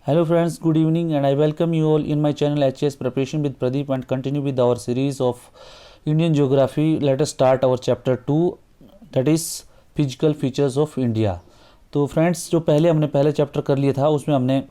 Hello friends, good evening and I welcome you all in my channel HS Preparation with Pradeep and continue with our series of Indian Geography. Let us start our chapter 2, that is Physical Features of India. तो friends जो हमने पहले chapter कर लिया था उसमें हमने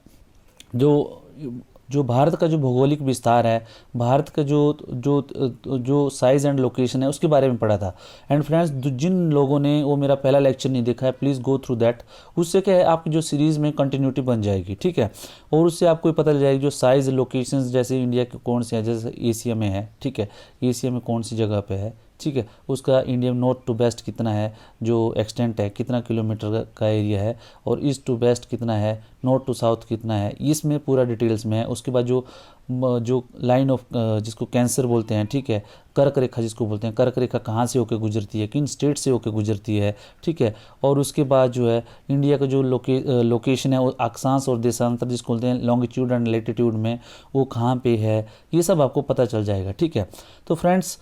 जो भारत का जो भौगोलिक विस्तार है, भारत का जो साइज़ एंड लोकेशन है उसके बारे में पढ़ा था। एंड फ्रेंड्स जिन लोगों ने वो मेरा पहला लेक्चर नहीं देखा है प्लीज़ गो थ्रू दैट, उससे क्या है आपकी जो सीरीज़ में कंटिन्यूटी बन जाएगी, ठीक है। और उससे आपको पता चल जाएगी जो साइज़ लोकेशंस जैसे इंडिया के कौन से हैं, जैसे एशिया में है, ठीक है, एशिया में कौन सी जगह पे है, ठीक है, उसका इंडिया में नॉर्थ टू वेस्ट कितना है, जो एक्सटेंट है कितना किलोमीटर का एरिया है, और ईस्ट टू वेस्ट कितना है, नॉर्थ टू साउथ कितना है, इसमें पूरा डिटेल्स में है। उसके बाद जो लाइन ऑफ जिसको कैंसर बोलते हैं, ठीक है, कर्क रेखा जिसको बोलते हैं, कर्क रेखा कहाँ से होकर गुजरती है, किन स्टेट से होकर गुजरती है, ठीक है। और उसके बाद जो है इंडिया का जो लोकेशन है वो अक्षांश और देशांतर जिसको बोलते हैं लॉन्गिट्यूड एंड लैटिट्यूड में वो कहाँ पे है, ये सब आपको पता चल जाएगा, ठीक है। तो फ्रेंड्स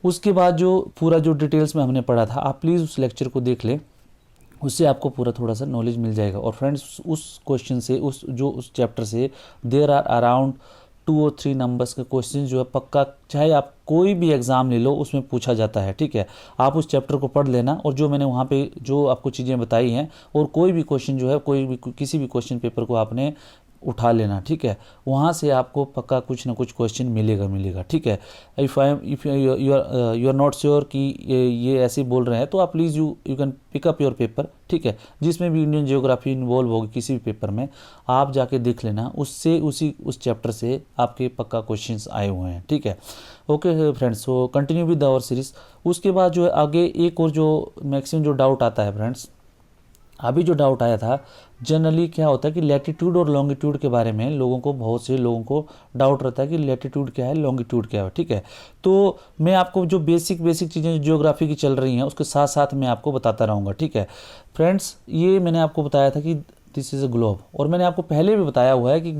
उसके बाद जो पूरा जो डिटेल्स में हमने पढ़ा था आप प्लीज़ उस लेक्चर को देख लें, उससे आपको पूरा थोड़ा सा नॉलेज मिल जाएगा। और फ्रेंड्स उस क्वेश्चन से उस चैप्टर से देयर आर अराउंड 2 और 3 नंबर्स के क्वेश्चन जो है पक्का, चाहे आप कोई भी एग्ज़ाम ले लो उसमें पूछा जाता है, ठीक है। आप उस चैप्टर को पढ़ लेना और जो मैंने वहाँ पे जो आपको चीज़ें बताई हैं और कोई भी क्वेश्चन जो है किसी भी क्वेश्चन पेपर को आपने उठा लेना, ठीक है, वहाँ से आपको पक्का कुछ ना कुछ क्वेश्चन मिलेगा, ठीक है। If you are not sure कि ये ऐसे बोल रहे हैं तो आप please you can pick up your paper, ठीक है, जिसमें भी इंडियन ज्योग्राफी इन्वॉल्व होगी किसी भी पेपर में आप जाके देख लेना, उससे उस चैप्टर से आपके पक्का क्वेश्चंस आए हुए हैं, ठीक है। Okay friends, so continue with our series. उसके बाद जो है आगे एक और जो मैक्सिमम जो डाउट आता है फ्रेंड्स, अभी जो डाउट आया था जनरली क्या होता है कि लैटिट्यूड और लॉन्गिट्यूड के बारे में बहुत से लोगों को डाउट रहता है कि लैटिट्यूड क्या है, लॉन्गिट्यूड क्या है, ठीक है। तो मैं आपको जो बेसिक चीज़ें ज्योग्राफी की चल रही हैं उसके साथ साथ मैं आपको बताता रहूँगा, ठीक है। फ्रेंड्स ये मैंने आपको बताया था कि दिस इज़ अ ग्लोब, और मैंने आपको पहले भी बताया हुआ है कि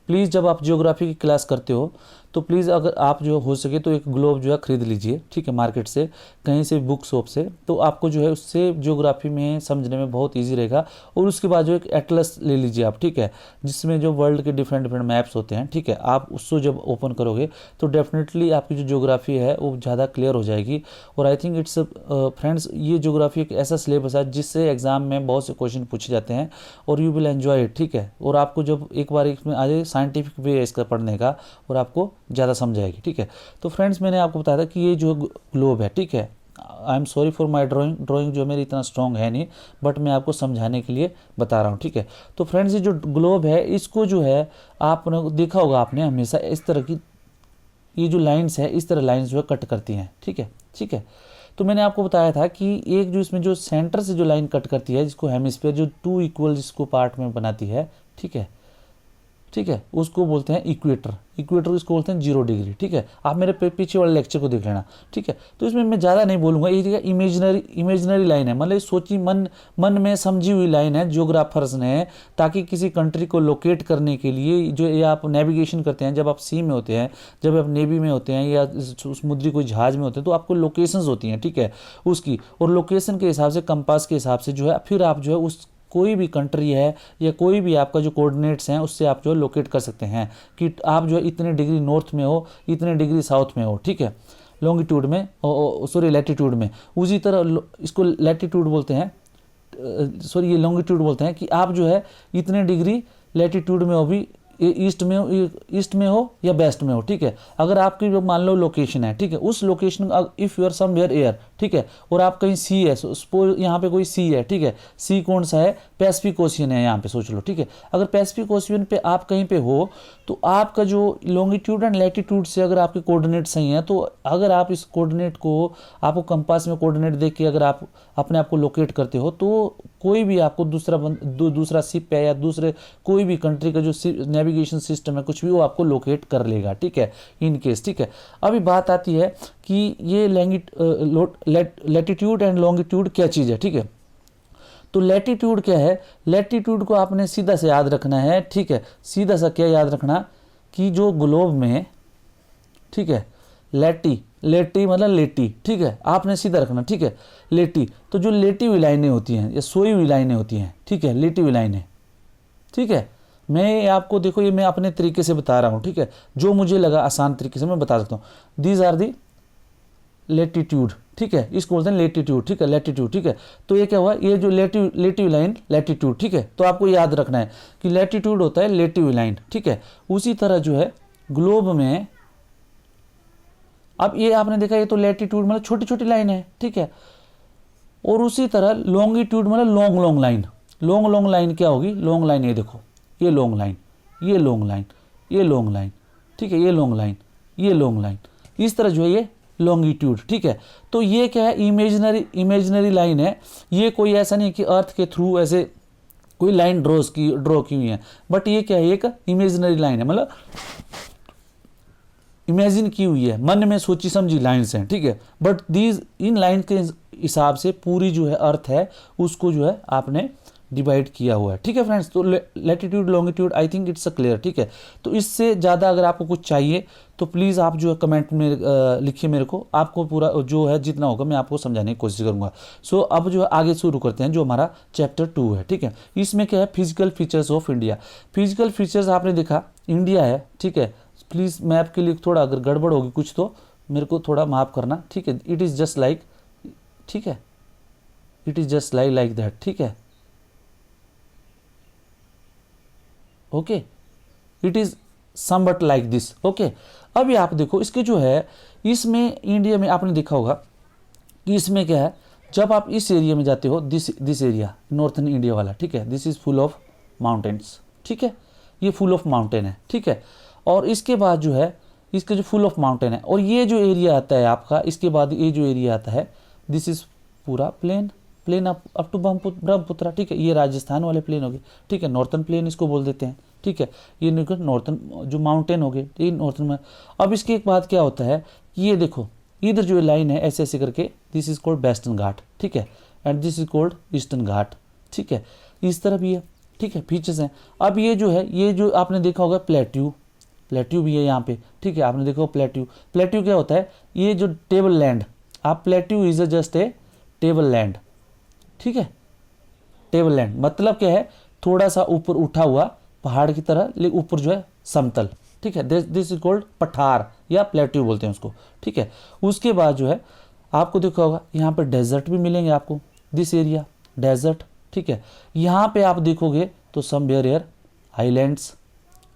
प्लीज़ जब आप ज्योग्राफी की क्लास करते हो तो प्लीज़ अगर आप जो हो सके तो एक ग्लोब जो है ख़रीद लीजिए, ठीक है, मार्केट से कहीं से बुक शॉप से, तो आपको जो है उससे ज्योग्राफी में समझने में बहुत इजी रहेगा। और उसके बाद जो एक एटलस ले लीजिए आप, ठीक है, जिसमें जो वर्ल्ड के डिफरेंट मैप्स होते हैं, ठीक है, आप उसको जब ओपन करोगे तो डेफिनेटली आपकी जो ज्योग्राफी है वो ज़्यादा क्लियर हो जाएगी। और आई थिंक इट्स फ्रेंड्स ये ज्योग्राफी एक ऐसा सिलेबस है जिससे एग्जाम में बहुत से क्वेश्चन पूछे जाते हैं और यू विल एन्जॉय इट, ठीक है। और आपको जब एक बार इसमें आ जाए साइंटिफिक वे इसका पढ़ने का और आपको ज़्यादा समझ आएगी, ठीक है। तो फ्रेंड्स मैंने आपको बताया था कि ये जो ग्लोब है, ठीक है, I am sorry for my drawing जो मेरी इतना स्ट्रॉन्ग है नहीं, बट मैं आपको समझाने के लिए बता रहा हूँ, ठीक है। तो फ्रेंड्स ये जो ग्लोब है इसको जो है आपने देखा होगा, आपने हमेशा इस तरह की ये जो लाइन्स है इस तरह लाइन्स जो है कट करती हैं, ठीक है, ठीक है। तो मैंने आपको बताया था कि एक जो इसमें जो सेंटर से जो लाइन कट करती है जिसको हेमिस्फीयर जो 2 इक्वल जिसको पार्ट में बनाती है, ठीक है, ठीक है, उसको बोलते हैं इक्वेटर इसको बोलते हैं 0 डिग्री, ठीक है। आप मेरे पीछे वाले लेक्चर को देख लेना, ठीक है। तो इसमें मैं ज़्यादा नहीं बोलूँगा, ये इमेजिनरी लाइन है, मतलब सोची मन में समझी हुई लाइन है ज्योग्राफर्स ने, ताकि किसी कंट्री को लोकेट करने के लिए जो ये आप नेविगेशन करते हैं, जब आप सी में होते हैं, जब आप नेवी में होते हैं या समुद्री कोई जहाज में होते हैं तो आपको लोकेशंस होती हैं, ठीक है, उसकी, और लोकेशन के हिसाब से कंपास के हिसाब से जो है फिर आप जो है उस कोई भी कंट्री है या कोई भी आपका जो कोऑर्डिनेट्स हैं उससे आप जो है लोकेट कर सकते हैं कि आप जो है इतने डिग्री नॉर्थ में हो, इतने डिग्री साउथ में हो, ठीक है, लॉन्गिट्यूड में, सॉरी लैटिट्यूड में। उसी तरह इसको लैटिट्यूड बोलते हैं, सॉरी ये लॉन्गिट्यूड बोलते हैं कि आप जो है इतने डिग्री लैटिट्यूड में हो, भी ईस्ट में हो या वेस्ट में हो, ठीक है। अगर आपकी मान लो लोकेशन है, ठीक है, उस location if you are somewhere here, ठीक है, और आप कहीं सी है, सपोज यहाँ पे कोई सी है, ठीक है, सी कौन सा है, पैसिफिक ओशियन है यहाँ पे, सोच लो, ठीक है। अगर पैसिफिक ओशियन पे आप कहीं पे हो तो आपका जो लॉन्गिट्यूड एंड लैटिट्यूड से अगर आपके कोऑर्डिनेट सही हैं, तो अगर आप इस कोऑर्डिनेट को आपको कंपास में कोऑर्डिनेट देख के अगर आप अपने आप को लोकेट करते हो तो कोई भी आपको दूसरा शिप है या दूसरे कोई भी कंट्री का जो नेविगेशन सिस्टम है कुछ भी वो आपको लोकेट कर लेगा, ठीक है, इन केस, ठीक है। अभी बात आती है कि ये लैटिट्यूड एंड लॉन्गिट्यूड क्या चीज़ है, ठीक है। तो लैटिट्यूड क्या है, लैटिट्यूड को आपने सीधा से याद रखना है, ठीक है, सीधा सा क्या याद रखना कि जो ग्लोब में, ठीक है, लेटी मतलब लेटी, ठीक है, आपने सीधा रखना, ठीक है, लेटी, तो जो लेटी हुई लाइनें होती हैं या सोई हुई लाइनें होती हैं, ठीक है, लेटी हुई लाइनें, ठीक है, मैं आपको देखो, ये मैं अपने तरीके से बता रहा हूँ, ठीक है, जो मुझे लगा आसान तरीके से मैं बता सकता हूँ। दीज आर दी लेटीट्यूड, ठीक है, इसको बोलते हैं लेटीट्यूड, ठीक है, लेटीट्यूड, ठीक है। तो ये क्या हुआ, ये जो लेटिव लाइन लेटीट्यूड, ठीक है, तो आपको याद रखना है कि लेटीट्यूड होता है लेटिव लाइन, ठीक है। उसी तरह जो है ग्लोब में, अब ये आपने देखा, ये तो लेटीट्यूड मतलब छोटी छोटी लाइन है, ठीक है, और उसी तरह लॉन्गिट्यूड मतलब long long line. Long line क्या होगी, लॉन्ग लाइन, ये देखो, ये लॉन्ग लाइन, ये लॉन्ग लाइन, ये लॉन्ग लाइन, ठीक है, ये लॉन्ग लाइन, ये लॉन्ग लाइन, इस तरह जो है ये लॉन्गिट्यूड, ठीक है। तो ये क्या है, इमेजिनरी लाइन है, ये कोई ऐसा नहीं कि अर्थ के थ्रू ऐसे कोई लाइन ड्रॉ की हुई है, बट ये क्या है, एक इमेजिनरी लाइन है, मतलब इमेजिन की हुई है, मन में सोची समझी लाइन्स हैं, ठीक है। बट दीज इन लाइन के हिसाब से पूरी जो है अर्थ है उसको जो है आपने डिवाइड किया हुआ है, ठीक है फ्रेंड्स। तो latitude longitude I think it's a clear, ठीक है। तो इससे ज़्यादा अगर आपको कुछ चाहिए तो प्लीज़ आप जो है कमेंट में लिखिए मेरे को, आपको पूरा जो है जितना होगा मैं आपको समझाने की कोशिश करूँगा। सो अब जो है आगे शुरू करते हैं, जो हमारा चैप्टर 2 है, ठीक है। इसमें क्या है, physical features of India. Physical features आपने देखा इंडिया है, ठीक है। प्लीज़ मैप के लिए थोड़ा अगर गड़बड़ होगी कुछ तो मेरे को थोड़ा माफ़ करना, ठीक है। इट इज़ जस्ट लाइक, ठीक है, it is just like that, ठीक है, okay, it is somewhat like this, okay. अभी आप देखो इसके जो है, इसमें इंडिया में आपने देखा होगा कि इसमें क्या है, जब आप इस एरिया में जाते हो, दिस एरिया नॉर्थन इंडिया वाला, ठीक है, this is full of mountains, ठीक है, ये फुल ऑफ माउंटेन है, ठीक है। और इसके बाद जो है, इसके जो फुल ऑफ माउंटेन है, और ये जो एरिया आता है आपका, इसके बाद ये जो एरिया आता है, दिस इज़ पूरा प्लेन अप टू ब्रह्मपुत्रा, ठीक है, ये राजस्थान वाले प्लेन हो गए, ठीक है, नॉर्थन प्लेन इसको बोल देते हैं, ठीक है। ये नॉर्थन जो माउंटेन हो गए, ये नॉर्थन में। अब इसके एक बाद क्या होता है कि ये देखो इधर जो लाइन है ऐसे ऐसे करके, this is called western Ghat, ठीक है, and this is called eastern Ghat, ठीक है, इस तरह भी है, ठीक है, फीचर्स हैं। अब ये जो है, ये जो आपने देखा होगा प्लेट्यू भी है यहाँ पे, ठीक है, आपने देखा प्लेट्यू क्या होता है, ये जो टेबल लैंड, आप plateau is just a table land, ठीक है, टेबल लैंड मतलब क्या है, थोड़ा सा ऊपर उठा हुआ पहाड़ की तरह, लेकिन ऊपर जो है समतल, ठीक है, दिस इज कॉल्ड पठार या प्लेट्यू बोलते हैं उसको, ठीक है। उसके बाद जो है आपको देखा होगा यहाँ पे डेजर्ट भी मिलेंगे आपको, दिस एरिया डेजर्ट, ठीक है। यहाँ पे आप देखोगे तो somewhere air islands,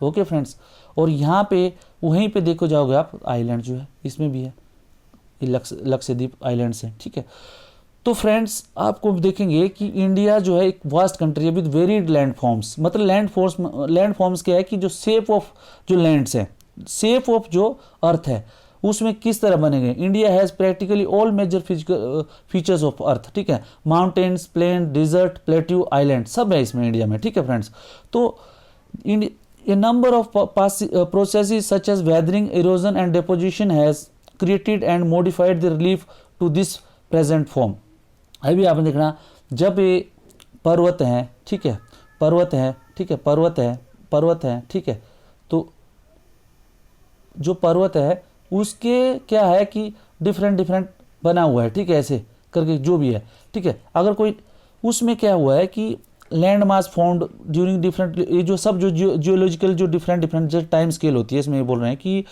okay friends, और यहाँ पे वहीं पे देखो जाओगे आप आइलैंड जो है इसमें भी है, ये लक्षद्वीप आइलैंड्स हैं, ठीक है। तो फ्रेंड्स आपको देखेंगे कि इंडिया जो है एक वास्ट कंट्री है विद वेरीड लैंड फॉर्म्स। मतलब लैंड फॉर्म्स क्या है कि जो शेप ऑफ जो लैंड्स हैं, शेप ऑफ जो अर्थ है उसमें किस तरह बने गए। India has practically all major physical features of earth, ठीक है, mountains, plain, desert, plateau, island सब है इसमें इंडिया में, ठीक है फ्रेंड्स। तो a number of processes such as weathering, erosion and deposition has created and modified the relief to this present form। अभी आपने देखना, जब ये पर्वत हैं, ठीक है, पर्वत हैं, ठीक है, पर्वत हैं, ठीक है, तो जो पर्वत है उसके क्या है कि डिफरेंट बना हुआ है, ठीक है, ऐसे करके जो भी है, ठीक है। अगर कोई उसमें क्या हुआ है कि land mass found during different, ये जो सब जो जियोलॉजिकल जो डिफरेंट जो टाइम स्केल होती है, इसमें ये बोल रहे हैं कि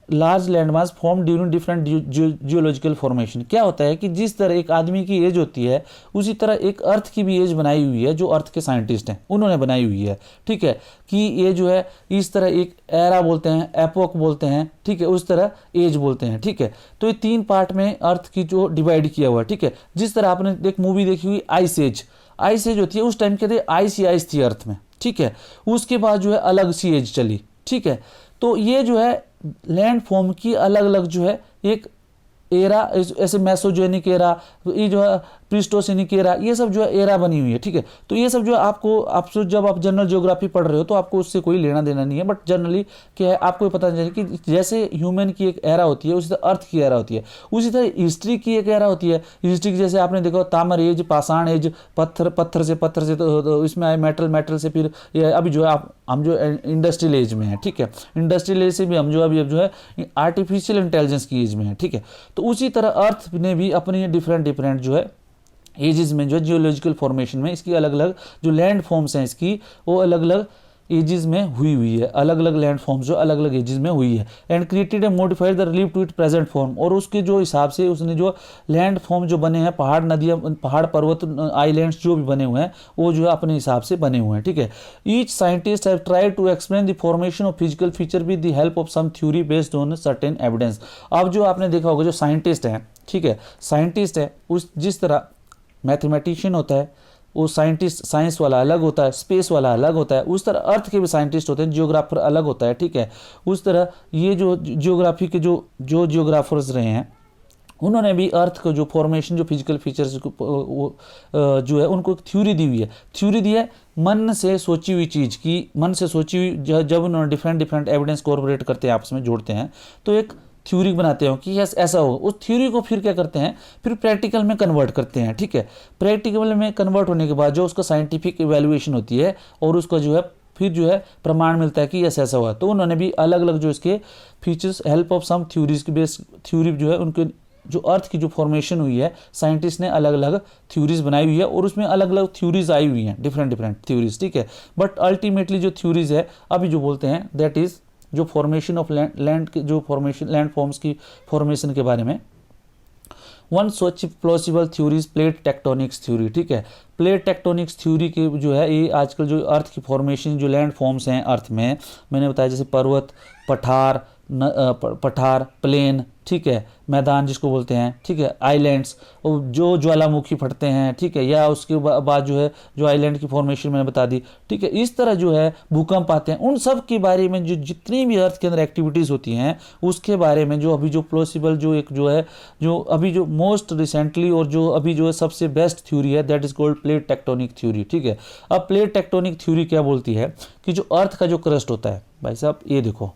large land mass form during different geological formation. क्या होता है कि जिस तरह एक आदमी की एज होती है उसी तरह एक अर्थ की भी एज बनाई हुई है, जो अर्थ के साइंटिस्ट हैं उन्होंने बनाई हुई है, ठीक है, कि ये जो है इस तरह एक एरा बोलते हैं, एपोक बोलते हैं, ठीक है, उस तरह एज बोलते हैं, ठीक है। तो ये 3 पार्ट में अर्थ की जो डिवाइड किया हुआ है, ठीक है। जिस तरह आपने एक मूवी देखी हुई आइस एज होती है, उस टाइम कहते हैं आइस थी अर्थ में, ठीक है। उसके बाद जो है अलग सी एज चली, ठीक है। तो ये जो है लैंड फॉर्म की अलग अलग जो है एक एरा, ऐसे मेसोजेनिक एरा, ये जो है प्रीस्टोसिनिक एरा, ये सब जो है एरा बनी हुई है, ठीक है। तो ये सब जो है आपको जब आप जनरल ज्योग्राफी पढ़ रहे हो तो आपको उससे कोई लेना देना नहीं है, बट जनरली क्या है आपको पता चले कि जैसे ह्यूमन की एक एरा होती है उसी तरह अर्थ की एरा होती है, उसी तरह हिस्ट्री की एक एरा होती है। हिस्ट्री की जैसे आपने देखा तामर एज, पाषाण एज, पत्थर से तो इसमें आए मेटल से, फिर ये अभी जो है हम जो इंडस्ट्रियल एज में है, ठीक है, इंडस्ट्रियल एज से भी हम जो अभी अब जो है आर्टिफिशियल इंटेलिजेंस की एज में है, ठीक है। तो उसी तरह अर्थ ने भी अपनी डिफरेंट जो है एजेस में जो जियोलॉजिकल फॉर्मेशन में इसकी अलग अलग जो लैंड फॉर्म्स हैं इसकी वो अलग अलग एजेस में हुई है, अलग अलग लैंड फॉर्म्स जो अलग अलग एजेस में हुई है, and created and modified the relief to it present form, और उसके जो हिसाब से उसने जो लैंड फॉर्म जो बने हैं, पहाड़ नदियाँ, पहाड़ पर्वत, आइलैंड्स जो भी बने हुए हैं वो जो है अपने हिसाब से बने हुए हैं, ठीक है। Each scientist have tried to explain the formation of physical feature with the help of some theory based on certain evidence. अब जो आपने देखा होगा जो साइंटिस्ट हैं, ठीक है, साइंटिस्ट है उस जिस तरह मैथमेटिशियन होता है वो साइंटिस्ट, साइंस वाला अलग होता है, स्पेस वाला अलग होता है, उस तरह अर्थ के भी साइंटिस्ट होते हैं, जियोग्राफर अलग होता है, ठीक है। उस तरह ये जो जियोग्राफी के जो जियोग्राफर्स रहे हैं उन्होंने भी अर्थ को जो फॉर्मेशन जो फिजिकल फीचर्स जो है उनको एक थ्योरी दी हुई है। थ्योरी दी है मन से सोची हुई चीज़ की, मन से सोची हुई, जब उन्होंने डिफरेंट एविडेंस कोऑर्पोरेट करते हैं, आपस में जोड़ते हैं तो एक थ्योरी बनाते हो कि यस ऐसा हो। उस थ्योरी को फिर क्या करते हैं, फिर प्रैक्टिकल में कन्वर्ट करते हैं, ठीक है। प्रैक्टिकल में कन्वर्ट होने के बाद जो उसका साइंटिफिक इवैल्यूएशन होती है और उसका जो है फिर जो है प्रमाण मिलता है कि यस ऐसा हुआ। तो उन्होंने भी अलग अलग जो इसके features help of some theories की बेस थ्योरी जो है उनके जो अर्थ की जो फॉर्मेशन हुई है साइंटिस्ट ने अलग अलग थ्योरीज बनाई हुई है और उसमें अलग अलग थ्योरीज आई हुई हैं, डिफरेंट थ्योरीज, ठीक है। बट अल्टीमेटली जो थ्योरीज है अभी जो बोलते हैं दैट इज जो फॉर्मेशन ऑफ लैंड के जो फॉर्मेशन लैंड फॉर्म्स की फॉर्मेशन के बारे में। One such plausible theories plate tectonics theory, ठीक है। प्लेट टेक्टोनिक्स थ्योरी के जो है ये आजकल जो अर्थ की फॉर्मेशन जो लैंड फॉर्म्स हैं अर्थ में, मैंने बताया जैसे पर्वत, पठार, प्लेन, ठीक है, मैदान जिसको बोलते हैं, ठीक है, आइलैंड्स, जो ज्वालामुखी फटते हैं, ठीक है, या उसके बाद जो है जो आइलैंड की फॉर्मेशन मैंने बता दी, ठीक है। इस तरह जो है भूकंप आते हैं, उन सब के बारे में जो जितनी भी अर्थ के अंदर एक्टिविटीज़ होती हैं उसके बारे में जो अभी जो प्लॉसिबल जो एक जो है जो अभी जो मोस्ट रिसेंटली और जो अभी जो है सबसे बेस्ट थ्योरी है that is called plate tectonic theory, ठीक है। अब प्लेट टेक्टोनिक थ्योरी क्या बोलती है कि जो अर्थ का जो क्रस्ट होता है, भाई साहब ये देखो,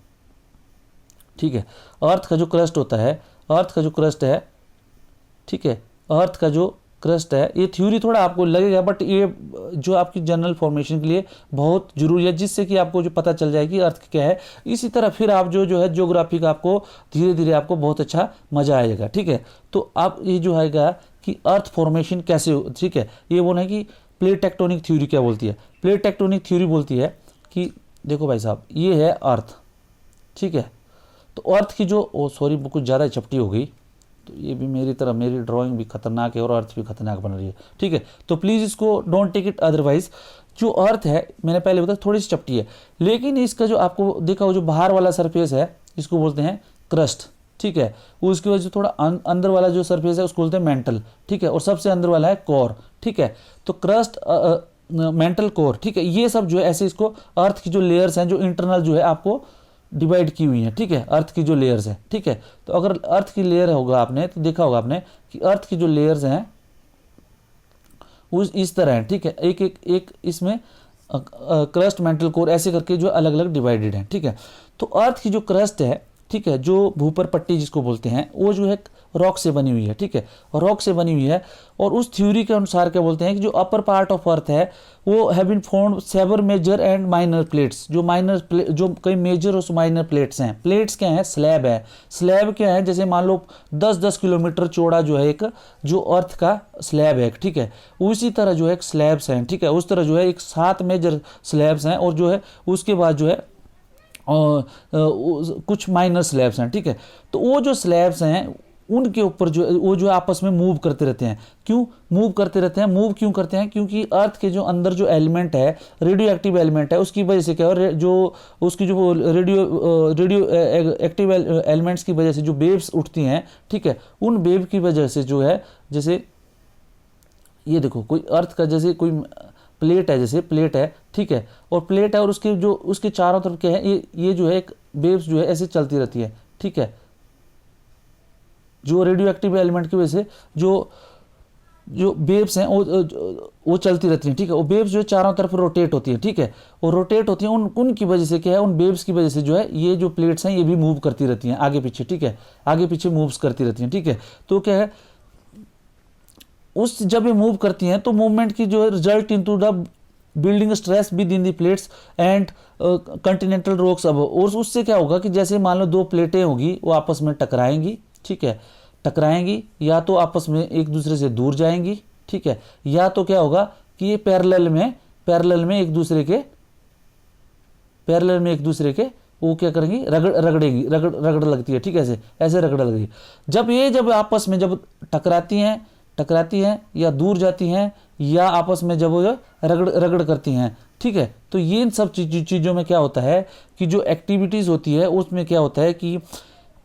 ठीक है, अर्थ का जो क्रस्ट होता है, अर्थ का जो क्रस्ट है, ठीक है, अर्थ का जो क्रस्ट है, ये थ्योरी थोड़ा आपको लगेगा बट ये जो आपकी जनरल फॉर्मेशन के लिए बहुत जरूरी है, जिससे कि आपको जो पता चल जाए कि अर्थ क्या है। इसी तरह फिर आप जो है ज्योग्राफी का आपको धीरे धीरे आपको बहुत अच्छा मजा आएगा, ठीक है। तो आप ये जो आएगा कि अर्थ फॉर्मेशन कैसे हो, ठीक है, ये बोला है कि प्लेट टेक्टोनिक थ्योरी क्या बोलती है। प्लेट टेक्टोनिक थ्योरी बोलती है कि देखो भाई साहब ये है अर्थ, ठीक है, तो अर्थ की जो सॉरी कुछ ज़्यादा चपटी हो गई, तो ये भी मेरी तरह मेरी ड्राइंग भी खतरनाक है और अर्थ भी खतरनाक बन रही है, ठीक है। तो प्लीज़ इसको डोंट टेक इट अदरवाइज। जो अर्थ है मैंने पहले बताया थोड़ी सी चपटी है, लेकिन इसका जो आपको देखा हो जो बाहर वाला सरफेस है इसको बोलते हैं क्रस्ट, ठीक है। उसकी वजह से थोड़ा अंदर वाला जो सरफेस है उसको बोलते हैं मेंटल, ठीक है, और सबसे अंदर वाला है कोर, ठीक है। तो क्रस्ट मेंटल कोर, ठीक है, ये सब जो है ऐसे इसको अर्थ की जो लेयर्स हैं जो इंटरनल जो है आपको डिवाइड की हुई है, ठीक है, अर्थ की जो लेयर्स है, ठीक है। तो अगर अर्थ की लेयर होगा आपने तो देखा होगा आपने कि अर्थ की जो लेयर्स हैं उस इस तरह है, ठीक है, एक इसमें क्रस्ट मेंटल कोर ऐसे करके जो अलग अलग डिवाइडेड है, ठीक है। तो अर्थ की जो क्रस्ट है, ठीक है, जो भूपर पट्टी जिसको बोलते हैं वो जो है रॉक से बनी हुई है, ठीक है, रॉक से बनी हुई है। और उस थ्योरी के अनुसार क्या बोलते हैं कि जो अपर पार्ट ऑफ अर्थ है वो have been found several major and minor plates, जो कई मेजर और माइनर प्लेट्स हैं। प्लेट्स क्या है, स्लैब है, स्लैब क्या है, जैसे मान लो 10-10 किलोमीटर चौड़ा जो है एक जो अर्थ का स्लैब है, ठीक है, उसी तरह जो है एक स्लैब्स हैं, ठीक है, उस तरह जो है एक 7 मेजर स्लैब्स हैं और जो है उसके बाद जो है कुछ माइनर स्लैब्स हैं, ठीक है। तो वो जो स्लैब्स हैं उनके ऊपर जो वो जो आपस में मूव करते रहते हैं। क्यों मूव करते रहते हैं, मूव क्यों करते हैं, क्योंकि अर्थ के जो अंदर जो एलिमेंट है रेडियो एक्टिव एलिमेंट है उसकी वजह से क्या है जो उसकी जो रेडियो एक्टिव एलिमेंट्स की वजह से जो वेव्स उठती हैं, ठीक है, उन वेव की वजह से जो है जैसे ये देखो कोई अर्थ का जैसे कोई प्लेट है, जैसे प्लेट है, ठीक है, और प्लेट है और उसके जो उसके चारों तरफ क्या है ये जो है एक वेव्स जो है ऐसे चलती रहती है, ठीक है, जो रेडियो एक्टिव एलिमेंट की वजह से जो वेव्स हैं वो चलती रहती हैं, ठीक है। वो वेव्स जो है चारों तरफ रोटेट होती है, ठीक है, और रोटेट होती हैं उनकी वजह से क्या है, उन वेव्स की वजह से जो है ये जो प्लेट्स हैं ये भी मूव करती रहती हैं आगे पीछे, ठीक है, आगे पीछे मूव्स करती रहती हैं, ठीक है। तो क्या है उस जब ये मूव करती हैं तो मूवमेंट की जो है result into the building stress with in the plates and continental rocks. अब और उससे क्या होगा कि जैसे मान लो 2 प्लेटें होगी वो आपस में टकराएंगी, ठीक है, टकराएंगी या तो आपस में एक दूसरे से दूर जाएंगी, ठीक है, या तो क्या होगा कि ये पैरेलल में एक दूसरे के पैरेलल में एक दूसरे के वो क्या करेंगी, रगड़ लगती है, ठीक है, ऐसे ऐसे रगड़ लगेगी। जब आपस में जब टकराती हैं या दूर जाती हैं या आपस में जब वो रगड़ करती हैं, ठीक है, तो ये इन सब चीज़ों में क्या होता है कि जो एक्टिविटीज़ होती है उसमें क्या होता है कि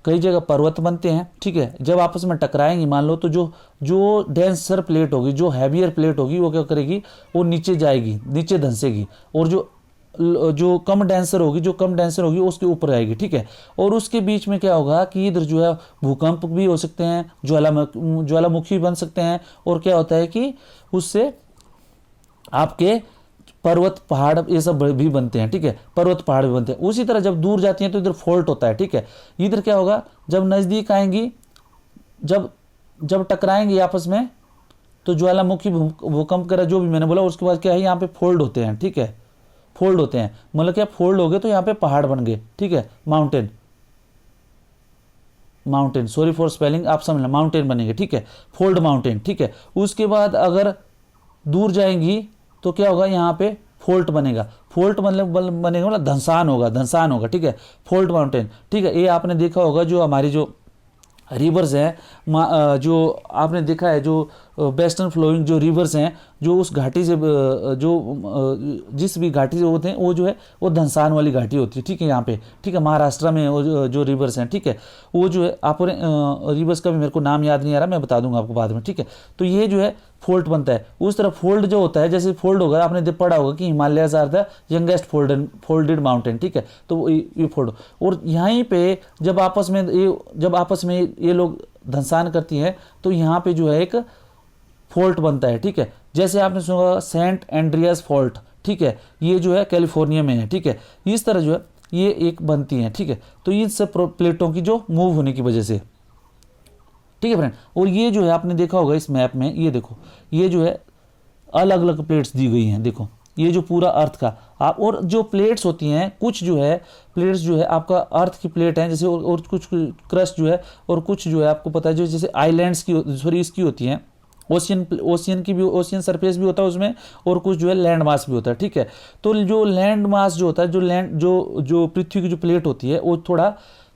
कई जगह पर्वत बनते हैं, ठीक है। जब आपस में टकराएंगी मान लो तो जो डेंसर प्लेट होगी, जो हैवियर प्लेट होगी, वो क्या करेगी, वो नीचे जाएगी, नीचे धंसेगी, और जो कम डेंसर होगी उसके ऊपर आएगी, ठीक है। और उसके बीच में क्या होगा कि इधर जो है भूकंप भी हो सकते हैं, ज्वालामुखी बन सकते हैं, और क्या होता है कि उससे आपके पर्वत पहाड़ ये सब भी बनते हैं, ठीक है, पर्वत पहाड़ भी बनते हैं। उसी तरह जब दूर जाती हैं तो इधर फॉल्ट होता है, ठीक है। इधर क्या होगा, जब नज़दीक आएंगी, जब टकराएंगी आपस में, तो ज्वालामुखी भूकंप करा जो भी मैंने बोला, उसके बाद क्या है, यहाँ पे फोल्ड होते हैं, ठीक है, फोल्ड होते हैं, मतलब क्या फोल्ड हो गए तो यहाँ पे पहाड़ बन गए, ठीक है, माउंटेन, सॉरी फॉर स्पेलिंग, आप समझ लें, माउंटेन बनेंगे, ठीक है, फोल्ड माउंटेन, ठीक है। उसके बाद अगर दूर जाएंगी तो क्या होगा, यहाँ पे फोल्ट बनेगा, मतलब धंसान होगा, ठीक है, फोल्ट माउंटेन, ठीक है। ये आपने देखा होगा जो हमारी जो रिवर्स हैं, जो आपने देखा है, जो वेस्टर्न फ्लोइंग जो रिवर्स हैं, जो उस घाटी से जिस भी घाटी से होते हैं, वो जो है वो धंसान वाली घाटी होती है, ठीक है, यहाँ पे, ठीक है, महाराष्ट्र में वो जो रिवर्स हैं, ठीक है, वो जो है आपने रिवर्स का भी मेरे को नाम याद नहीं आ रहा, मैं बता दूंगा आपको बाद में, ठीक है। तो ये जो है फोल्ट बनता है। उस तरह फोल्ड जो होता है, जैसे फोल्ड होगा, आपने पढ़ा होगा कि Himalaya are the youngest folded mountain, ठीक है, तो ये फोल्ड, और यहीं पे जब आपस में ये लोग धंसान करती हैं तो यहाँ पे जो है एक फॉल्ट बनता है, ठीक है। जैसे आपने सुना सेंट एंड्रियास फॉल्ट, ठीक है, ये जो है कैलिफोर्निया में है, ठीक है। इस तरह जो है ये एक बनती है, ठीक है। तो इन सब प्लेटों की जो मूव होने की वजह से, ठीक है फ्रेंड। और ये जो है आपने देखा होगा इस मैप में, ये देखो, ये जो है अलग अलग प्लेट्स दी गई हैं, देखो ये जो पूरा अर्थ का आप, और जो प्लेट्स होती हैं, कुछ जो है प्लेट्स जो है आपका अर्थ की प्लेट है जैसे, और कुछ क्रस्ट जो है, और कुछ जो है आपको पता है जो जैसे आइलैंड्स की, सॉरी इसकी होती हैं, ओशियन की भी, ओशियन सरफेस भी होता है उसमें, और कुछ जो है लैंड मास भी होता है, ठीक है। तो जो लैंड मास जो होता है, जो पृथ्वी की जो प्लेट होती है वो थोड़ा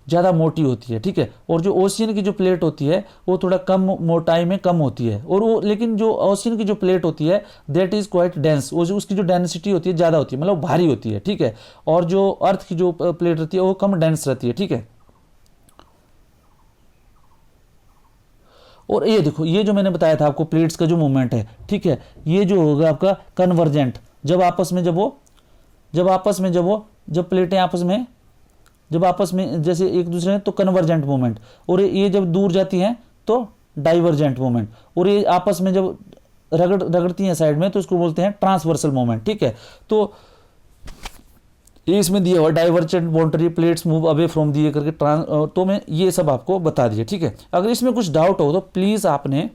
ज़्यादा मोटी होती है, ठीक है, और जो ओशियन की जो प्लेट होती है वो थोड़ा कम मोटाई में कम होती है, और वो लेकिन जो ओशियन की जो प्लेट होती है दैट इज़ क्वाइट डेंस, उसकी जो डेंसिटी होती है ज़्यादा होती है, मतलब भारी होती है, ठीक है। और जो अर्थ की जो प्लेट रहती है वो कम डेंस रहती है, ठीक है। और ये देखो, ये जो मैंने बताया था आपको प्लेट्स का जो मूवमेंट है, ठीक है, ये जो होगा आपका कन्वर्जेंट, जब प्लेटें आपस में जैसे एक दूसरे में, तो कन्वर्जेंट मूवमेंट, और ये जब दूर जाती हैं तो डाइवर्जेंट मूवमेंट, और ये आपस में जब रगड़ती हैं साइड में तो इसको बोलते हैं ट्रांसवर्सल मूवमेंट, ठीक है। तो ये इसमें दिया हुआ divergent boundary plates move away from दिए करके तो मैं ये सब आपको बता दिया, ठीक है। अगर इसमें कुछ डाउट हो तो प्लीज़ आपने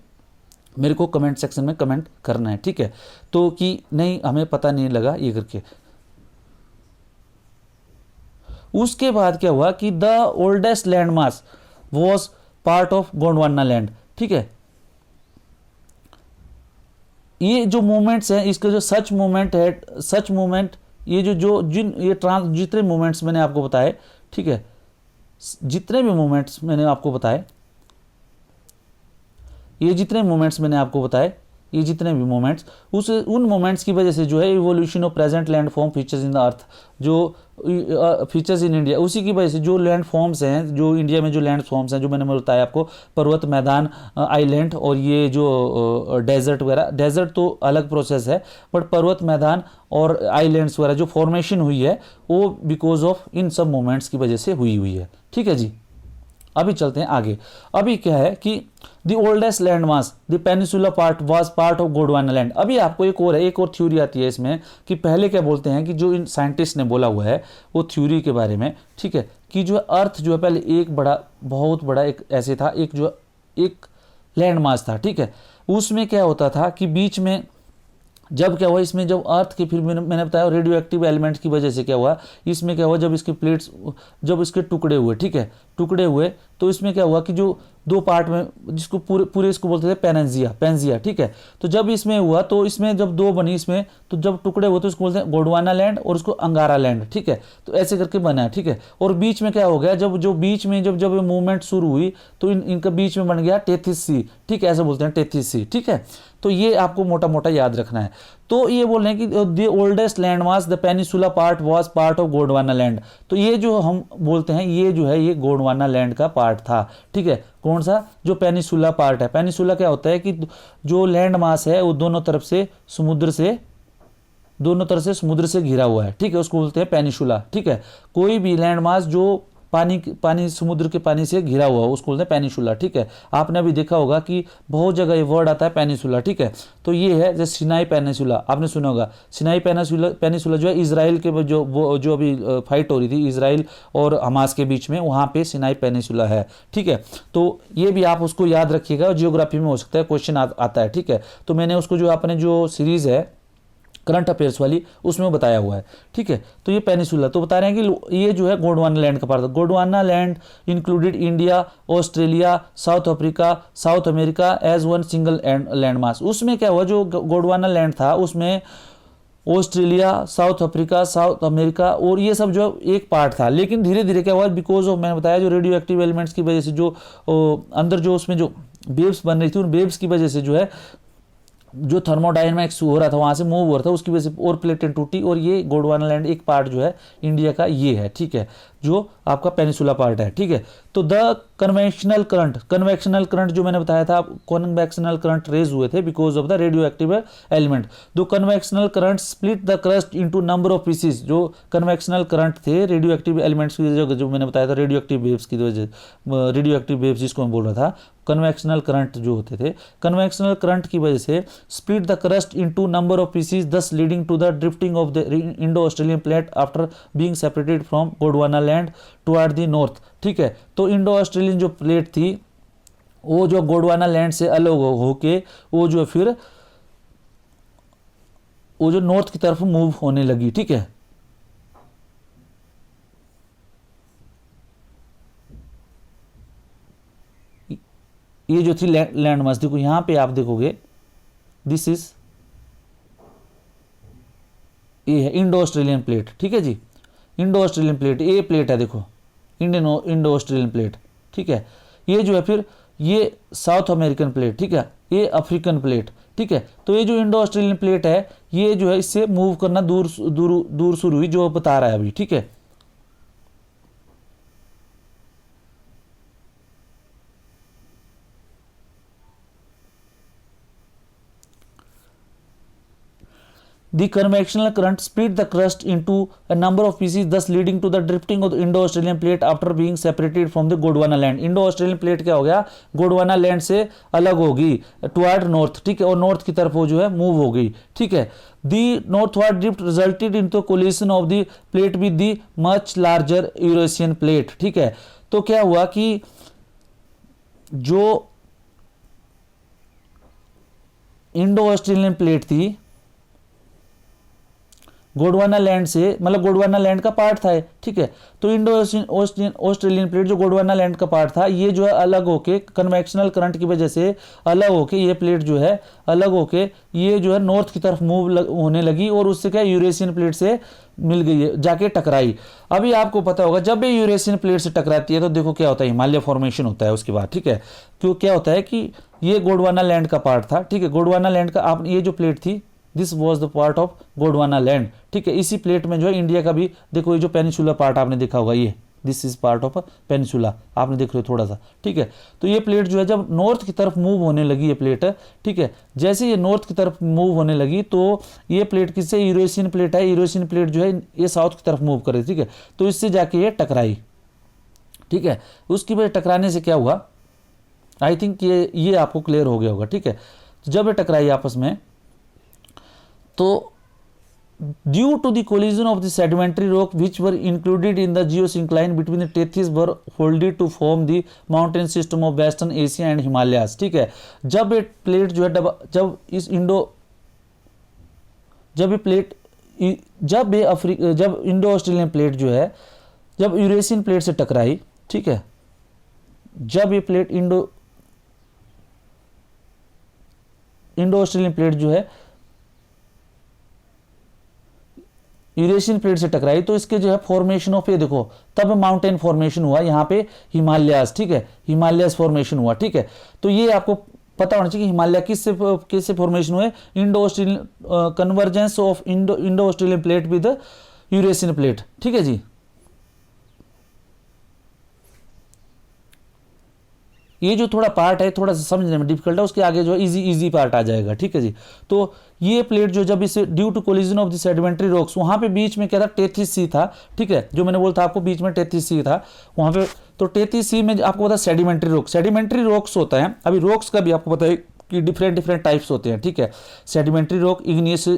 मेरे को कमेंट सेक्शन में कमेंट करना है, ठीक है, तो कि नहीं हमें पता नहीं लगा ये करके। उसके बाद क्या हुआ कि the oldest land mass was part of Gondwana land, ठीक है। ये जो मूवमेंट्स हैं, इसका जो सच मूवमेंट ये जितने मूवमेंट्स मैंने आपको बताए, ठीक है, जितने भी मूवमेंट्स मैंने आपको बताए, ये जितने भी मोमेंट्स उन मोमेंट्स की वजह से जो है evolution of present land form features in the earth, जो फीचर्स इन इंडिया, उसी की वजह से जो लैंड फॉर्म्स हैं, जो इंडिया में जो लैंड फॉर्म्स हैं, जो मैंने बताया आपको, पर्वत, मैदान, आइलैंड, और ये जो डेजर्ट वगैरह, डेजर्ट तो अलग प्रोसेस है, बट पर्वत, मैदान और आइलैंड्स वगैरह जो फॉर्मेशन हुई है वो बिकॉज ऑफ इन सब मोमेंट्स की वजह से हुई है, ठीक है जी। अभी चलते हैं आगे। अभी क्या है कि the oldest land mass the peninsula part was part of Gondwana land. अभी आपको एक और थ्योरी आती है इसमें कि पहले क्या बोलते हैं कि जो इन साइंटिस्ट ने बोला हुआ है वो थ्योरी के बारे में, ठीक है, कि जो अर्थ जो है पहले एक बहुत बड़ा एक ऐसे था, एक लैंड मास था, ठीक है। उसमें क्या होता था कि बीच में जब क्या हुआ, इसमें जब अर्थ के, फिर मैंने बताया रेडियो एक्टिव एलिमेंट्स की वजह से क्या हुआ, इसमें क्या हुआ, जब इसके प्लेट्स, जब इसके टुकड़े हुए, ठीक है, टुकड़े हुए तो इसमें क्या हुआ कि जो दो पार्ट में, जिसको पूरे पूरे इसको बोलते थे पेनजिया, पेंजिया, ठीक है। तो जब इसमें हुआ तो इसमें जब दो बनी इसमें, तो जब टुकड़े हुए तो उसको बोलते हैं गोंडवाना लैंड और उसको अंगारा लैंड, ठीक है। तो ऐसे करके बना है, ठीक है। और बीच में क्या हो गया, जब जो बीच में जब जब मूवमेंट शुरू हुई तो इनका बीच में बन गया टेथिस सी, ठीक है, ऐसे बोलते हैं टेथिस सी, ठीक है। तो ये आपको मोटा मोटा याद रखना है। तो ये बोल रहे हैं कि the oldest land mass the peninsula part was part of Gondwana land. तो ये जो हम बोलते हैं ये जो है ये गोंडवाना लैंड का पार्ट था, ठीक है। कौन सा, जो पेनिसुला पार्ट है। पेनिसुला क्या होता है कि जो लैंड मास है वो दोनों तरफ से समुद्र से घिरा हुआ है, ठीक है, उसको बोलते हैं पेनिसुला, ठीक है। कोई भी लैंड मास जो पानी समुद्र के पानी से घिरा हुआ उसको बोलते हैं पेनिसुला, ठीक है। आपने अभी देखा होगा कि बहुत जगह ये वर्ड आता है पेनिसुला, ठीक है। तो ये है जैसे सिनाई पेनिसुला, आपने सुना होगा। सिनाई पेनिसुला जो है इजराइल के जो अभी फाइट हो रही थी इजराइल और हमास के बीच में, वहाँ पे सिनाई पेनिसुला है, ठीक है। तो ये भी आप उसको याद रखिएगा, जियोग्राफी में हो सकता है क्वेश्चन आता है, ठीक है। तो मैंने उसको जो अपने जो सीरीज़ है करंट अफेयर्स वाली उसमें बताया हुआ है, ठीक है। तो ये पेनिसुला तो बता रहे हैं कि ये जो है गोंडवाना लैंड का पार्ट था। Gondwana land included India, Australia, south Africa, south America as one single land mass. उसमें क्या हुआ, जो गोंडवाना लैंड था उसमें Australia, south Africa, south America और ये सब जो एक पार्ट था। लेकिन धीरे धीरे क्या हुआ, बिकॉज ऑफ, मैंने बताया, जो रेडियो एक्टिव एलिमेंट्स की वजह से जो अंदर जो उसमें जो वेव्स बन रही थी उन वेव्स की वजह से जो है जो थर्मोडायनामिक्स हो रहा था वहाँ से मूव हो रहा था, उसकी वजह से और प्लेटें टूटी और ये गोंडवाना लैंड एक पार्ट जो है इंडिया का ये है, ठीक है, जो आपका पेनिसुला पार्ट है, ठीक है। तो द कन्वेक्शनल करंट जो मैंने बताया था, कन्वेक्शनल करंट रेज हुए थे because of the radio active element. दो convectional current split the crust into number of pieces. जो कन्वेक्शनल करंट थे रेडियो एक्टिव एलिमेंट्स की वजह, जो मैंने बताया था रेडियो एक्टिव वेव्स की वजह, रेडियो एक्टिव वेव्स जिसको मैं बोल रहा था, कन्वेक्शनल करंट जो होते थे, कन्वेक्शनल करंट की वजह से split the crust into number of pieces, thus leading to the drifting of the Indo Australian plate after being separated from Gondwana land toward the north, ठीक है। तो इंडो ऑस्ट्रेलियन जो प्लेट थी वो जो गोंडवाना लैंड से अलग होके वो जो फिर वो जो नॉर्थ की तरफ मूव होने लगी, ठीक है। ये जो थी लैंड मास, देखो यहां पे आप देखोगे दिस इज, ये है इंडो ऑस्ट्रेलियन प्लेट, ठीक है जी। इंडो ऑस्ट्रेलियन प्लेट, ये प्लेट है देखो, इंडो ऑस्ट्रेलियन प्लेट, ठीक है। ये जो है फिर ये साउथ अमेरिकन प्लेट, ठीक है, ये अफ्रीकन प्लेट, ठीक है। तो ये जो इंडो ऑस्ट्रेलियन प्लेट है ये जो है इससे मूव करना दूर दूर दूर शुरू हुई, जो बता रहा है अभी, ठीक है। The convectional current split the crust into a number of pieces, thus leading to the drifting of the Indo-Australian plate after being separated from the Gondwana land. Indo-Australian plate क्या हो गया, गोंडवाना लैंड से अलग होगी टुवर्ड नॉर्थ, ठीक है, और north की तरफ वो जो है मूव हो गई, ठीक है। The northward drift resulted into collision of the plate with the much larger Eurasian plate, ठीक है। तो क्या हुआ कि जो इंडो ऑस्ट्रेलियन प्लेट थी गोंडवाना लैंड से, मतलब गोंडवाना लैंड का पार्ट था, ठीक है। तो इंडो ऑस्ट्रेलियन प्लेट जो गोंडवाना लैंड का पार्ट था ये जो है अलग होके कन्वेक्शनल करंट की वजह से अलग होके ये प्लेट जो है अलग होके ये जो है नॉर्थ की तरफ मूव होने लगी और उससे क्या यूरेशियन प्लेट से मिल गई है, जाके टकराई। अभी आपको पता होगा जब ये यूरेशियन प्लेट से टकराती है तो देखो क्या होता है, हिमालय फॉर्मेशन होता है उसके बाद, ठीक है। क्यों, क्या होता है कि ये गोंडवाना लैंड का पार्ट था, ठीक है, गोंडवाना लैंड का आप ये जो प्लेट थी this was the part of Gondwana land, ठीक है। इसी प्लेट में जो है इंडिया का भी देखो ये जो पेनिसुला पार्ट आपने देखा होगा, ये this is part of peninsula, आपने देख रहे हो थोड़ा सा, ठीक है। तो ये प्लेट जो है जब नॉर्थ की तरफ मूव होने लगी ये प्लेट, ठीक है, जैसे ये नॉर्थ की तरफ मूव होने लगी तो ये प्लेट किससे, यूरेशियन प्लेट है, यूरेशियन प्लेट जो है ये साउथ की तरफ मूव करे, ठीक है। तो इससे जाके ये टकराई, ठीक है। उसकी वजह टकराने से क्या हुआ, आई थिंक ये आपको क्लियर हो गया होगा, ठीक है। तो जब ये टकराई आपस में तो due to the collision of the sedimentary rock which were included in the geosyncline between the Tethys were folded to form the mountain system of western Asia and Himalayas, ठीक है। जब ये प्लेट जो है जब इंडो ऑस्ट्रेलियन प्लेट जो है जब यूरेशियन प्लेट से टकराई, ठीक है, जब ये प्लेट इंडो ऑस्ट्रेलियन प्लेट जो है यूरेशियन प्लेट से टकराई, तो इसके जो है फॉर्मेशन ऑफ, ये देखो तब माउंटेन फॉर्मेशन हुआ यहाँ पे हिमालयास, ठीक है, हिमालयास फॉर्मेशन हुआ, ठीक है। तो ये आपको पता होना चाहिए कि हिमालय किससे फॉर्मेशन हुए, Indo Australian convergence of Indo Australian plate with Eurasian plate, ठीक है जी। ये जो थोड़ा पार्ट है थोड़ा सा समझने में डिफिकल्ट है, उसके आगे जो इजी पार्ट आ जाएगा, ठीक है जी। तो ये प्लेट जो जब इसे due to collision of the sedimentary rocks, वहां पे बीच में क्या था, टेथिस सी था, ठीक है, जो मैंने बोला था आपको बीच में टेथिस सी था वहां पे। तो टेथिस सी में आपको पता सेडिमेंट्री रॉक्स होता है। अभी रॉक्स का भी आपको पता है कि डिफरेंट टाइप्स होते हैं, ठीक है, सेडिमेंट्री रॉक, इग्नियस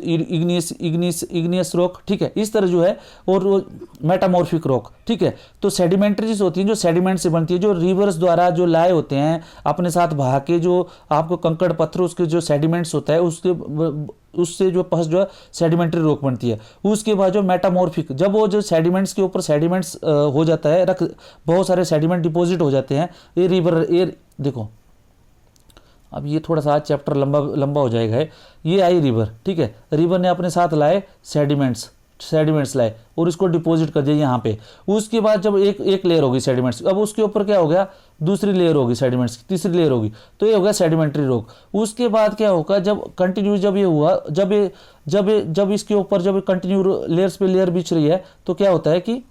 रॉक, ठीक है, इस तरह जो है, और मेटामॉर्फिक रॉक, ठीक है। तो सेडिमेंट्रीज होती हैं जो सेडिमेंट से बनती है, जो रिवर्स द्वारा जो लाए होते हैं अपने साथ बहा के, जो आपको कंकड़ पत्थर उसके जो सेडिमेंट्स होता है उससे जो पस जो है सेडिमेंट्री रॉक बनती है। उसके बाद जो मेटामॉर्फिक, जब वो जो सेडिमेंट्स के ऊपर सेडिमेंट्स हो जाता है, बहुत सारे सेडिमेंट डिपॉजिट हो जाते हैं, ये रिवर, ये देखो अब ये थोड़ा सा चैप्टर लंबा हो जाएगा। ये आई रिवर, ठीक है, रिवर ने अपने साथ लाए सेडिमेंट्स लाए और इसको डिपॉजिट कर दिया यहाँ पे। उसके बाद जब एक लेयर होगी सेडिमेंट्स, अब उसके ऊपर क्या हो गया, दूसरी लेयर होगी सेडिमेंट्स की, तीसरी लेयर होगी, तो ये हो गया सेडिमेंट्री रॉक। उसके बाद क्या होगा, जब कंटिन्यू जब ये हुआ, जब इसके ऊपर जब कंटिन्यू लेयर्स पे लेयर बिछ रही है, तो क्या होता है कि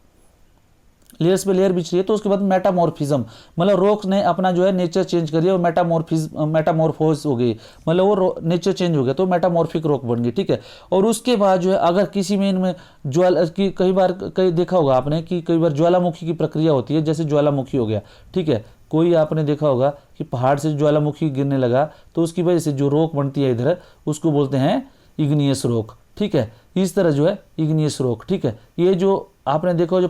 लेयर्स पे लेयर बिछ रही है, तो उसके बाद मेटामॉर्फिज्म, मतलब रॉक्स ने अपना जो है नेचर चेंज कर दिया, वो मेटामॉर्फोज हो गई, मतलब वो नेचर चेंज हो गया, तो मेटामॉर्फिक रॉक बन गई, ठीक है। और उसके बाद जो है अगर किसी में इनमें कई देखा होगा आपने कि कई बार ज्वालामुखी की प्रक्रिया होती है, जैसे ज्वालामुखी हो गया, ठीक है, कोई आपने देखा होगा कि पहाड़ से ज्वालामुखी गिरने लगा, तो उसकी वजह से जो रॉक बनती है इधर, उसको बोलते हैं इग्नियस रॉक, ठीक है। इस तरह जो है इग्नियस रॉक, ठीक है। ये जो आपने देखो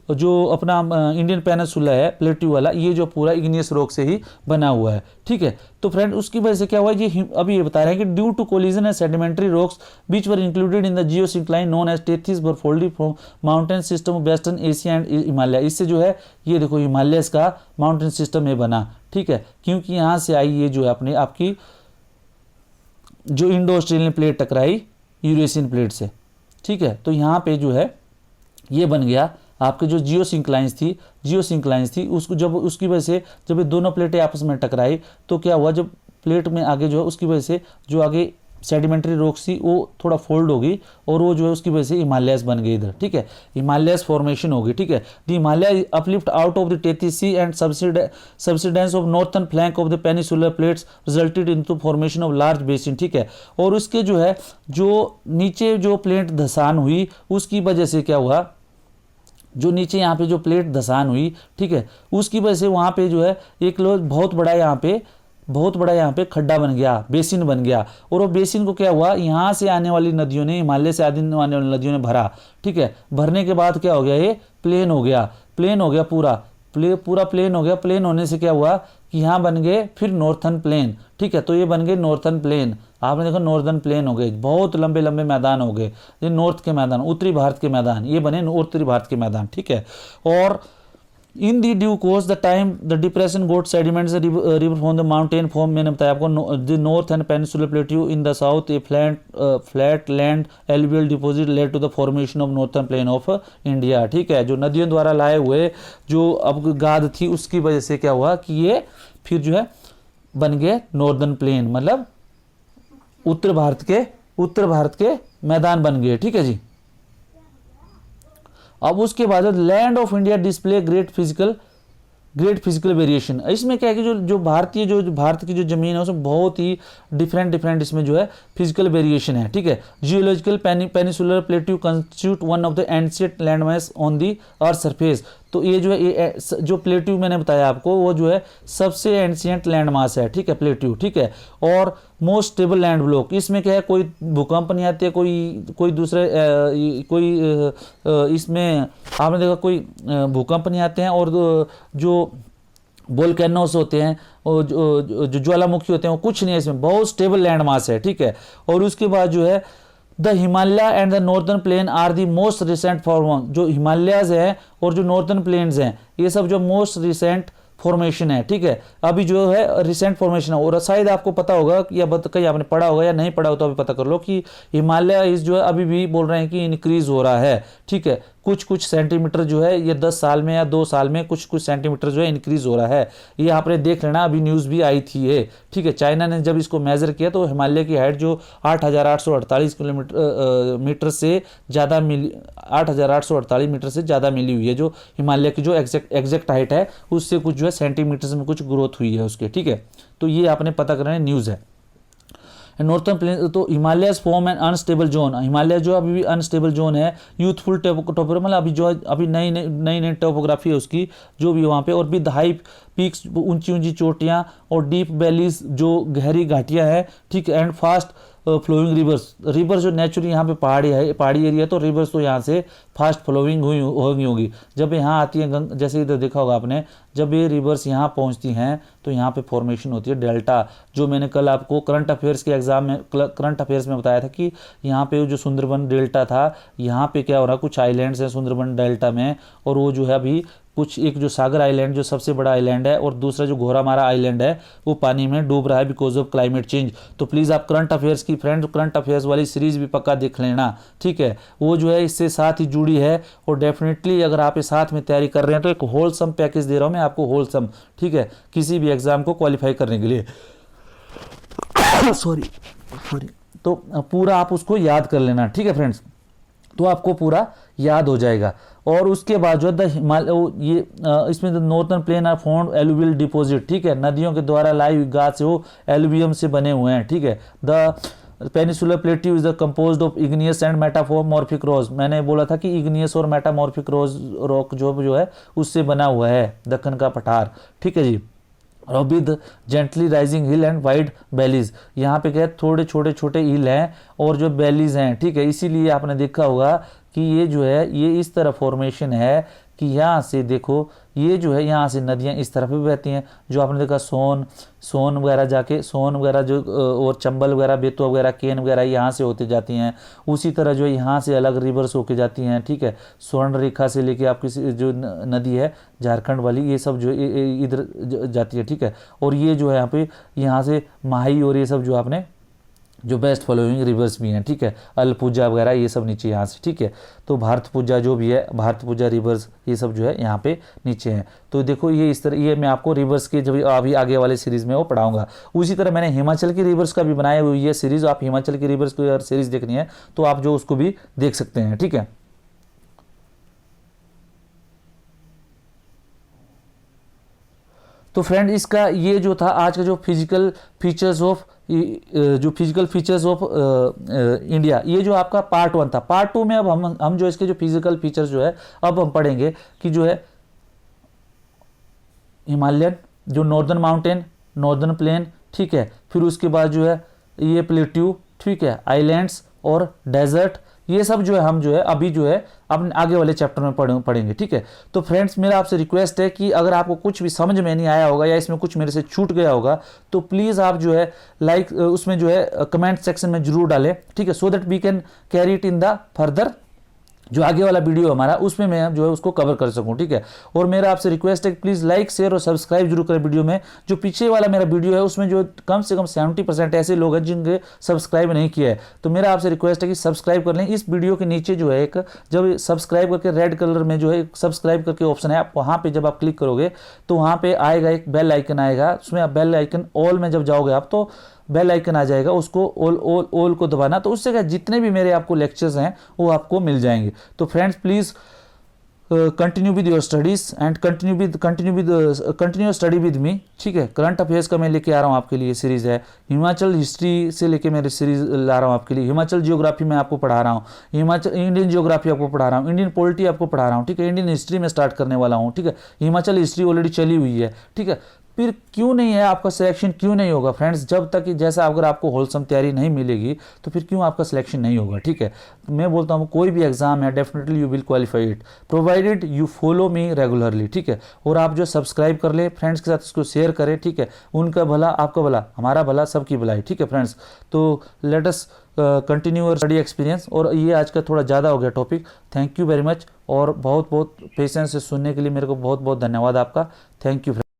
जो अपना इंडियन पेनिनसुला है प्लेट्यू वाला, ये जो पूरा इग्नियस रॉक से ही बना हुआ है, ठीक है। तो फ्रेंड उसकी वजह से क्या हुआ, ये अभी ये बता रहे हैं कि due to collision and sedimentary rocks which were included in the geosyncline known as Tethys were folded from mountain system of western Asia and Himalaya. इससे जो है ये देखो हिमालयस का माउंटेन सिस्टम ये बना, ठीक है, क्योंकि यहाँ से आई ये जो है अपने आपकी जो इंडो ऑस्ट्रेलियन प्लेट टकराई यूरेशियन प्लेट से, ठीक है। तो यहाँ पे जो है ये बन गया आपके जो जियोसिंक्लाइंस थी उसको, जब उसकी वजह से जब ये दोनों प्लेटें आपस में टकराई, तो क्या हुआ, जब प्लेट में आगे जो है उसकी वजह से जो आगे सेडिमेंट्री रॉक्स थी वो थोड़ा फोल्ड होगी, और वो जो है उसकी वजह से हिमालयस बन गई इधर, ठीक है, हिमालयस फॉर्मेशन होगी, ठीक है। The Himalaya uplift out of the Tethys sea and subsidence of northern flank of the peninsular plates resulted into formation of large basin, ठीक है। और उसके जो है जो नीचे जो प्लेट धंसान हुई, उसकी वजह से क्या हुआ, जो नीचे यहाँ पे जो प्लेट धंसान हुई, ठीक है, उसकी वजह से वहाँ पे जो है एक बहुत बड़ा यहाँ पे खड्डा बन गया, बेसिन बन गया। और वो बेसिन को क्या हुआ, यहाँ से आने वाली नदियों ने, हिमालय से आने वाली नदियों ने भरा, ठीक है। भरने के बाद क्या हो गया, ये प्लेन हो गया पूरा प्लेन हो गया। प्लेन होने से क्या हुआ कि यहाँ बन गए फिर नॉर्थर्न प्लेन, ठीक है। तो ये बन गए नॉर्थर्न प्लेन, आपने देखा नॉर्दर्न प्लेन हो गए, बहुत लंबे लंबे मैदान हो गए, ये नॉर्थ के मैदान, उत्तरी भारत के मैदान, ये बने उत्तरी भारत के मैदान, ठीक है। और in the due course the time the depression got sediments river from the mountain form, मैंने बताया आपको, the north and peninsular plateau in the south a flat land alluvial deposit led to the formation of northern plain of India, ठीक है। जो नदियों द्वारा लाए हुए जो अब गाद थी, उसकी वजह से क्या हुआ कि ये फिर जो है बन गए नॉर्दर्न प्लेन, मतलब उत्तर भारत के मैदान बन गए, ठीक है जी। अब उसके बाद land of India display great physical variation. इसमें क्या है कि जो भारत की जो जमीन है उसमें बहुत ही डिफरेंट इसमें जो है फिजिकल वेरिएशन है, ठीक है। Geological peninsular plateau constitute one of the ancient landmass on the earth surface. तो ये जो है ये जो प्लेट्यू मैंने बताया आपको, वो जो है सबसे एंशिएंट लैंडमास है, ठीक है, प्लेट्यू, ठीक है। और मोस्ट स्टेबल लैंड ब्लॉक, इसमें क्या है कोई भूकंप नहीं आते, कोई दूसरे इसमें आपने देखा कोई भूकंप नहीं आते हैं, और जो वोल्केनोस होते हैं और जो ज्वालामुखी होते हैं वो कुछ नहीं है, इसमें बहुत स्टेबल लैंड मास है, ठीक है। और उसके बाद जो है the Himalaya and the northern plain are the most recent form, जो हिमालयाज हैं और जो नॉर्थर्न प्लेन्स हैं ये सब जो मोस्ट रिसेंट फॉर्मेशन है, ठीक है, अभी जो है रिसेंट फॉर्मेशन है। और शायद आपको पता होगा या कहीं आपने पढ़ा होगा या नहीं पढ़ा हो तो अभी पता कर लो कि हिमालय इस जो है अभी भी बोल रहे हैं कि इंक्रीज हो रहा है, ठीक है, कुछ कुछ सेंटीमीटर जो है ये 10 साल में या 2 साल में कुछ कुछ सेंटीमीटर जो है इंक्रीज हो रहा है। ये आपने देख लेना, अभी न्यूज़ भी आई थी ये, ठीक है। चाइना ने जब इसको मेजर किया तो हिमालय की हाइट जो 8,848 किलोमीटर मीटर से ज़्यादा मिली, 8,848 मीटर से ज़्यादा मिली हुई है, जो हिमालय की जो एग्जैक्ट हाइट है उससे कुछ जो है सेंटीमीटर्स में कुछ ग्रोथ हुई है उसके, ठीक है। तो ये आपने पता करना है, न्यूज़ है। नॉर्थर्न प्लेन तो Himalaya form and unstable zone, Himalaya जो अभी भी अनस्टेबल जोन है, यूथफुल टोपोग्राफी मतलब अभी जो अभी नई नई टोपोग्राफी है उसकी जो भी वहाँ पे, और विद हाई पीक्स ऊंची ऊंची चोटियाँ और डीप वैलीज जो गहरी घाटियाँ हैं, ठीक है, एंड फास्ट फ्लोइंग रिवर्स जो नेचुरली यहाँ पे पहाड़ी एरिया, तो रिवर्स तो यहाँ से फास्ट फ्लोइंग होगी जब यहाँ आती है जैसे इधर देखा होगा आपने, जब ये रिवर्स यहाँ पहुँचती हैं तो यहाँ पे फॉर्मेशन होती है डेल्टा, जो मैंने कल आपको करंट अफेयर्स के एग्जाम में करंट अफेयर्स में बताया था कि यहाँ पे जो सुंदरबन डेल्टा था, यहाँ पे क्या हो रहा है, कुछ आइलैंड्स हैं सुंदरबन डेल्टा में, और वो जो है अभी कुछ, एक जो सागर आइलैंड जो सबसे बड़ा आइलैंड है, और दूसरा जो घोरामारा आइलैंड है वो पानी में डूब रहा है बिकॉज ऑफ क्लाइमेट चेंज। तो प्लीज़ आप करंट अफेयर्स की फ्रेंड करंट अफेयर्स वाली सीरीज भी पक्का देख लेना, ठीक है, वो जो है इससे साथ ही जुड़ी है। और डेफिनेटली अगर आप इस साथ में तैयारी कर रहे हैं तो एक होलसम पैकेज दे रहा हूँ मैं आपको, होलसम, ठीक है, किसी भी एग्जाम को क्वालिफाई करने के लिए। सॉरी तो पूरा आप उसको याद कर लेना, ठीक है फ्रेंड्स, तो आपको पूरा याद हो जाएगा। और उसके बाद जो है ये इसमें northern plain are found alluvial deposit, ठीक है, नदियों के द्वारा लाई हुई गाद से वो एलुवियम से बने हुए हैं, ठीक है। The peninsular plateau is the composed of igneous and metamorphic rock, मैंने बोला था कि इग्नियस और मेटामॉर्फिक रॉक जो है उससे बना हुआ है दक्कन का पठार, ठीक है जी। With gently rising hill and wide valleys, यहाँ पे क्या है, थोड़े छोटे छोटे हिल हैं और जो वैलीज हैं, ठीक है, इसीलिए आपने देखा होगा कि ये जो है ये इस तरह फॉर्मेशन है कि यहाँ से देखो ये जो है यहाँ से नदियाँ इस तरफ भी बहती हैं, जो आपने देखा सोन वगैरह जाके सोन वगैरह जो और चंबल वगैरह बेतवा वगैरह केन वगैरह यहाँ से होते जाती हैं, उसी तरह जो है यहाँ से अलग रिवर्स होके जाती हैं, ठीक है, स्वर्ण रेखा से लेके आपकी जो नदी है झारखंड वाली, ये सब जो इधर जाती है, ठीक है। और ये जो है यहाँ पे यहाँ से माही और ये सब जो आपने जो बेस्ट फॉलोइंग रिवर्स भी हैं, ठीक है, अलपूजा वगैरह ये सब नीचे यहाँ से, ठीक है। तो भारतपूजा जो भी है, भारतपूजा रिवर्स ये सब जो है यहाँ पे नीचे हैं। तो देखो ये इस तरह, ये मैं आपको रिवर्स के जब अभी आगे वाले सीरीज में वो पढ़ाऊंगा। उसी तरह मैंने हिमाचल की रिवर्स का भी बनाया हुई है सीरीज, आप हिमाचल की रिवर्स को अगर सीरीज देखनी है तो आप जो उसको भी देख सकते हैं, ठीक है। तो फ्रेंड इसका ये जो था आज का जो फिजिकल फीचर्स ऑफ इंडिया, ये जो आपका पार्ट 1 था। पार्ट 2 में अब हम जो इसके जो फिजिकल फीचर्स जो है अब हम पढ़ेंगे कि जो है हिमालयन जो नॉर्दर्न माउंटेन, नॉर्दर्न प्लेन, ठीक है, फिर उसके बाद जो है ये प्लेट्यू, ठीक है, आइलैंड्स और डेजर्ट, ये सब जो है हम जो है अभी जो है अपने आगे वाले चैप्टर में पढ़ेंगे, ठीक है। तो फ्रेंड्स मेरा आपसे रिक्वेस्ट है कि अगर आपको कुछ भी समझ में नहीं आया होगा या इसमें कुछ मेरे से छूट गया होगा तो प्लीज़ आप जो है उसमें जो है कमेंट सेक्शन में जरूर डालें, ठीक है, so that we can carry it in the further जो आगे वाला वीडियो हमारा उसमें मैं जो है उसको कवर कर सकूं, ठीक है। और मेरा आपसे रिक्वेस्ट है कि प्लीज़ लाइक शेयर और सब्सक्राइब जरूर करें वीडियो में। जो पीछे वाला मेरा वीडियो है उसमें जो कम से कम 70% ऐसे लोग हैं जिनके सब्सक्राइब नहीं किया है, तो मेरा आपसे रिक्वेस्ट है कि सब्सक्राइब कर लें। इस वीडियो के नीचे जो है एक जब सब्सक्राइब करके रेड कलर में जो है सब्सक्राइब करके ऑप्शन है, आप वहाँ पर जब आप क्लिक करोगे तो वहाँ पर आएगा एक बेल आइकन आएगा, उसमें आप बेल आइकन ऑल में जब जाओगे आप तो बेल आइकन आ जाएगा, उसको ऑल को दबाना, तो उससे क्या जितने भी मेरे आपको लेक्चर्स हैं वो आपको मिल जाएंगे। तो friends please continue with your studies and continue study with me, ठीक है। करंट अफेयर्स का मैं लेके आ रहा हूँ आपके लिए सीरीज़ है, हिमाचल हिस्ट्री से लेके मैं सीरीज ला रहा हूँ आपके लिए, हिमाचल जियोग्राफी में आपको पढ़ा रहा हूँ, हिमाचल इंडियन जियोग्राफी आपको पढ़ा रहा हूँ, इंडियन पॉलिटी आपको पढ़ा रहा हूँ, ठीक है, इंडियन हिस्ट्री में स्टार्ट करने वाला हूँ, ठीक है। हिमाचल हिस्ट्री ऑलरेडी चली हुई है, ठीक है। फिर क्यों नहीं है आपका सिलेक्शन, क्यों नहीं होगा फ्रेंड्स, जब तक कि जैसा अगर आपको होलसम तैयारी नहीं मिलेगी तो फिर क्यों आपका सिलेक्शन नहीं होगा, ठीक है। मैं बोलता हूँ कोई भी एग्जाम है definitely you will qualify it provided you follow me regularly, ठीक है। और आप जो सब्सक्राइब कर ले, फ्रेंड्स के साथ इसको शेयर करें, ठीक है, उनका भला आपका भला हमारा भला सबकी भलाई, ठीक है फ्रेंड्स। तो लेट अस कंटिन्यू और स्टडी एक्सपीरियंस। और ये आज का थोड़ा ज़्यादा हो गया topic, thank you very much, और बहुत बहुत पेशेंस से सुनने के लिए मेरे को बहुत बहुत धन्यवाद आपका, थैंक यू।